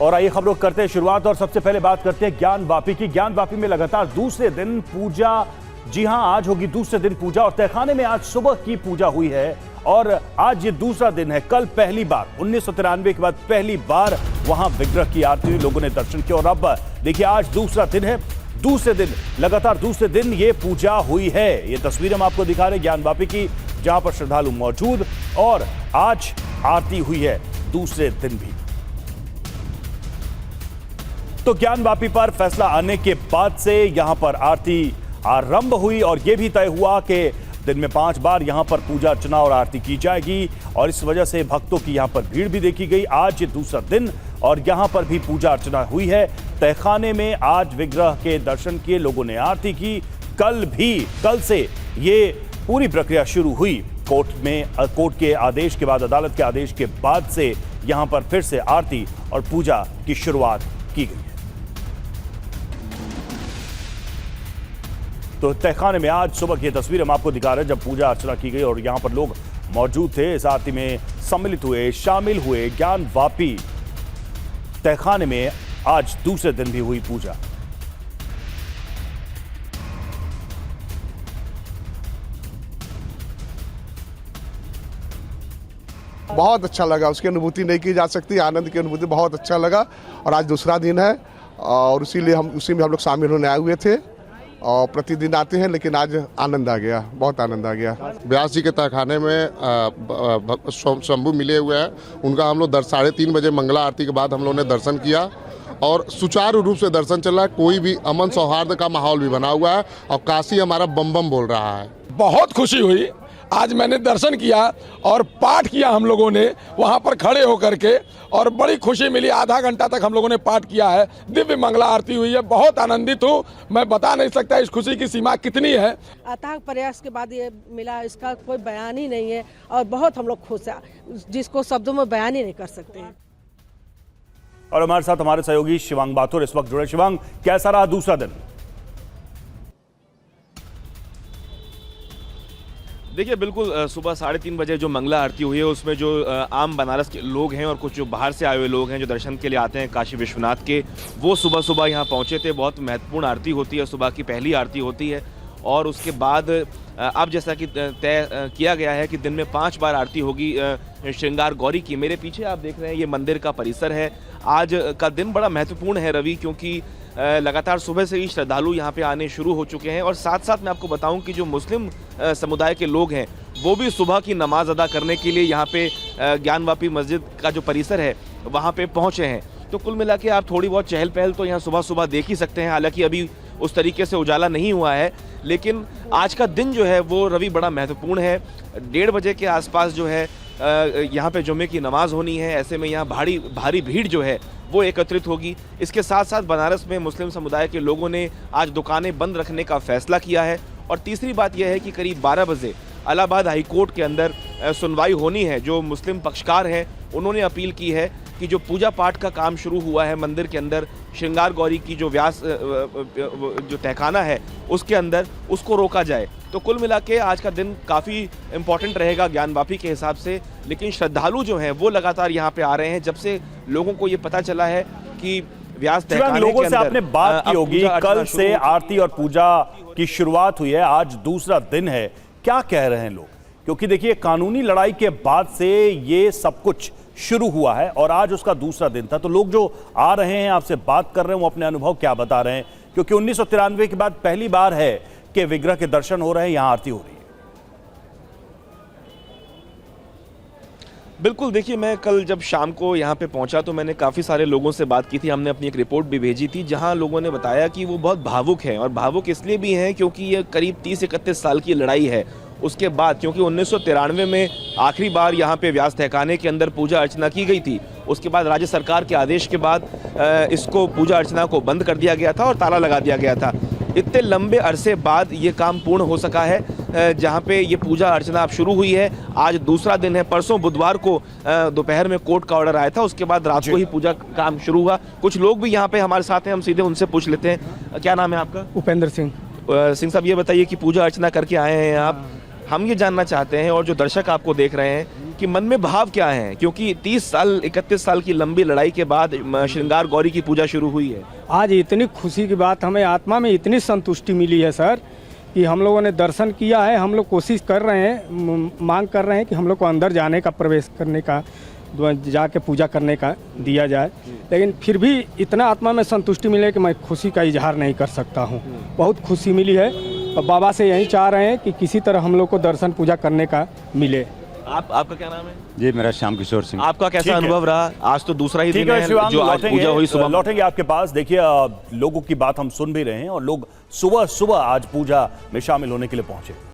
और आइए खबरों करते हैं शुरुआत और सबसे पहले बात करते हैं ज्ञानवापी की। ज्ञानवापी में लगातार दूसरे दिन पूजा, जी हां आज होगी दूसरे दिन पूजा और तहखाने में आज सुबह की पूजा हुई है और आज ये दूसरा दिन है। कल पहली बार 1993 के बाद पहली बार वहां विग्रह की आरती हुई, लोगों ने दर्शन किया और अब देखिए आज दूसरा दिन है। दूसरे दिन लगातार दूसरे दिन ये पूजा हुई है। ये तस्वीर हम आपको दिखा रहे हैं ज्ञानवापी की, जहां पर श्रद्धालु मौजूद और आज आरती हुई है दूसरे दिन भी। तो ज्ञानवापी पर फैसला आने के बाद से यहां पर आरती आरंभ हुई और यह भी तय हुआ कि दिन में 5 बार यहां पर पूजा अर्चना और आरती की जाएगी और इस वजह से भक्तों की यहां पर भीड़ भी देखी गई। आज ये दूसरा दिन और यहां पर भी पूजा अर्चना हुई है। तहखाने में आज विग्रह के दर्शन किए, लोगों ने आरती की। कल से ये पूरी प्रक्रिया शुरू हुई। कोर्ट के आदेश के बाद, अदालत के आदेश के बाद से यहां पर फिर से आरती और पूजा की शुरुआत की गई है। तो तहखाने में आज सुबह की तस्वीर हम आपको दिखा रहे हैं जब पूजा अर्चना की गई और यहां पर लोग मौजूद थे, इस आरती में सम्मिलित हुए, शामिल हुए। ज्ञानवापी तहखाने में आज दूसरे दिन भी हुई पूजा। बहुत अच्छा लगा, उसकी अनुभूति नहीं की जा सकती, आनंद की अनुभूति बहुत अच्छा लगा। और आज दूसरा दिन है और उसी में हम लोग शामिल होने आए हुए थे और प्रतिदिन आते हैं, लेकिन आज आनंद आ गया, बहुत आनंद आ गया। व्यास जी के तहखाने में शंभू मिले हुए हैं, उनका हम लोग 3:30 बजे मंगला आरती के बाद हम लोगों ने दर्शन किया और सुचारू रूप से दर्शन चल रहा है। कोई भी अमन सौहार्द का माहौल भी बना हुआ है और काशी हमारा बम बम बोल रहा है। बहुत खुशी हुई, आज मैंने दर्शन किया और पाठ किया हम लोगों ने वहाँ पर खड़े होकर के और बड़ी खुशी मिली। आधा घंटा तक हम लोगों ने पाठ किया है, दिव्य मंगला आरती हुई है। बहुत आनंदित हूँ, मैं बता नहीं सकता इस खुशी की सीमा कितनी है। अथक प्रयास के बाद ये मिला, इसका कोई बयान ही नहीं है और बहुत हम लोग खुश हैं, जिसको शब्दों में बयान ही नहीं कर सकते हैं। और हमारे साथ हमारे सहयोगी शिवांग बाथुर इस वक्त जुड़े। शिवांग, कैसा रहा दूसरा दिन? देखिए बिल्कुल सुबह 3:30 बजे जो मंगला आरती हुई है उसमें जो आम बनारस के लोग हैं और कुछ जो बाहर से आए हुए लोग हैं जो दर्शन के लिए आते हैं काशी विश्वनाथ के, वो सुबह सुबह यहाँ पहुँचे थे। बहुत महत्वपूर्ण आरती होती है, सुबह की पहली आरती होती है और उसके बाद अब जैसा कि तय किया गया है कि दिन में 5 बार आरती होगी श्रृंगार गौरी की। मेरे पीछे आप देख रहे हैं ये मंदिर का परिसर है। आज का दिन बड़ा महत्वपूर्ण है रवि, क्योंकि लगातार सुबह से ही श्रद्धालु यहाँ पे आने शुरू हो चुके हैं और साथ साथ मैं आपको बताऊं कि जो मुस्लिम समुदाय के लोग हैं वो भी सुबह की नमाज अदा करने के लिए यहाँ पे ज्ञानवापी मस्जिद का जो परिसर है वहाँ पे पहुँचे हैं। तो कुल मिला के आप थोड़ी बहुत चहल पहल तो यहाँ सुबह सुबह देख ही सकते हैं। हालांकि अभी उस तरीके से उजाला नहीं हुआ है, लेकिन आज का दिन जो है वो रवि बड़ा महत्वपूर्ण है। 1:30 बजे के आसपास जो है यहाँ पे जुम्मे की नमाज होनी है। ऐसे में यहाँ भारी भीड़ जो है वो एकत्रित होगी। इसके साथ साथ बनारस में मुस्लिम समुदाय के लोगों ने आज दुकानें बंद रखने का फैसला किया है। और तीसरी बात यह है कि करीब 12 बजे इलाहाबाद हाई कोर्ट के अंदर सुनवाई होनी है। जो मुस्लिम पक्षकार हैं उन्होंने अपील की है कि जो पूजा पाठ का काम शुरू हुआ है मंदिर के अंदर, श्रृंगार गौरी की जो व्यास जो तहखाना है उसके अंदर, उसको रोका जाए। तो कुल मिला के आज का दिन काफ़ी इम्पोर्टेंट रहेगा ज्ञानवापी के हिसाब से। लेकिन श्रद्धालु जो हैं वो लगातार यहाँ पे आ रहे हैं। जब से लोगों को ये पता चला है कि व्यास तहखाने लोगों के से अंदर आपने बात की होगी, कल से आरती और पूजा की शुरुआत हुई है, आज दूसरा दिन है, क्या कह रहे हैं लोग? क्योंकि देखिए कानूनी लड़ाई के बाद से ये सब कुछ शुरू हुआ है और आज उसका दूसरा दिन था। तो लोग जो आ रहे हैं, आपसे बात कर रहे हैं, वो अपने अनुभव क्या बता रहे हैं? क्योंकि 1993 के बाद पहली बार है कि विग्रह के दर्शन हो रहे हैं, यहां आरती हो रही है। बिल्कुल, देखिए मैं कल जब शाम को यहाँ पे पहुँचा तो मैंने काफ़ी सारे लोगों से बात की थी। हमने अपनी एक रिपोर्ट भी भेजी थी जहाँ लोगों ने बताया कि वो बहुत भावुक हैं और भावुक इसलिए भी हैं क्योंकि ये करीब 30-31 साल की लड़ाई है। उसके बाद क्योंकि 1993 में आखिरी बार यहाँ पे व्यास तहखाने के अंदर पूजा अर्चना की गई थी, उसके बाद राज्य सरकार के आदेश के बाद इसको पूजा अर्चना को बंद कर दिया गया था और ताला लगा दिया गया था। इतने लंबे अरसे बाद ये काम पूर्ण हो सका है, जहाँ पे ये पूजा अर्चना अब शुरू हुई है। आज दूसरा दिन है। परसों बुधवार को दोपहर में कोर्ट का ऑर्डर आया था, उसके बाद रात को ही पूजा काम शुरू हुआ। कुछ लोग भी यहाँ पे हमारे साथ हैं, हम सीधे उनसे पूछ लेते हैं। क्या नाम है आपका? उपेंद्र सिंह। सिंह साहब, ये बताइए कि पूजा अर्चना करके आए हैं आप, हम ये जानना चाहते हैं और जो दर्शक आपको देख रहे हैं कि मन में भाव क्या है, क्योंकि 31 साल की लंबी लड़ाई के बाद श्रृंगार गौरी की पूजा शुरू हुई है। आज इतनी खुशी की बात, हमें आत्मा में इतनी संतुष्टि मिली है सर कि हम लोगों ने दर्शन किया है। हम लोग कोशिश कर रहे हैं, मांग कर रहे हैं कि हम लोग को अंदर जाने का, प्रवेश करने का, जाके पूजा करने का दिया जाए, लेकिन फिर भी इतना आत्मा में संतुष्टि मिले कि मैं खुशी का इजहार नहीं कर सकता हूँ। बहुत खुशी मिली है और बाबा से यही चाह रहे हैं कि किसी तरह हम लोग को दर्शन पूजा करने का मिले। आपका क्या नाम है? जी, मेरा श्याम किशोर सिंह। आपका कैसा अनुभव रहा? आज तो दूसरा ही ठीक दिन है है शिवांग, जो आज पूजा हुई सुबह। लौटेंगे आपके पास। देखिए लोगों की बात हम सुन भी रहे हैं और लोग सुबह सुबह आज पूजा में शामिल होने के लिए पहुंचे।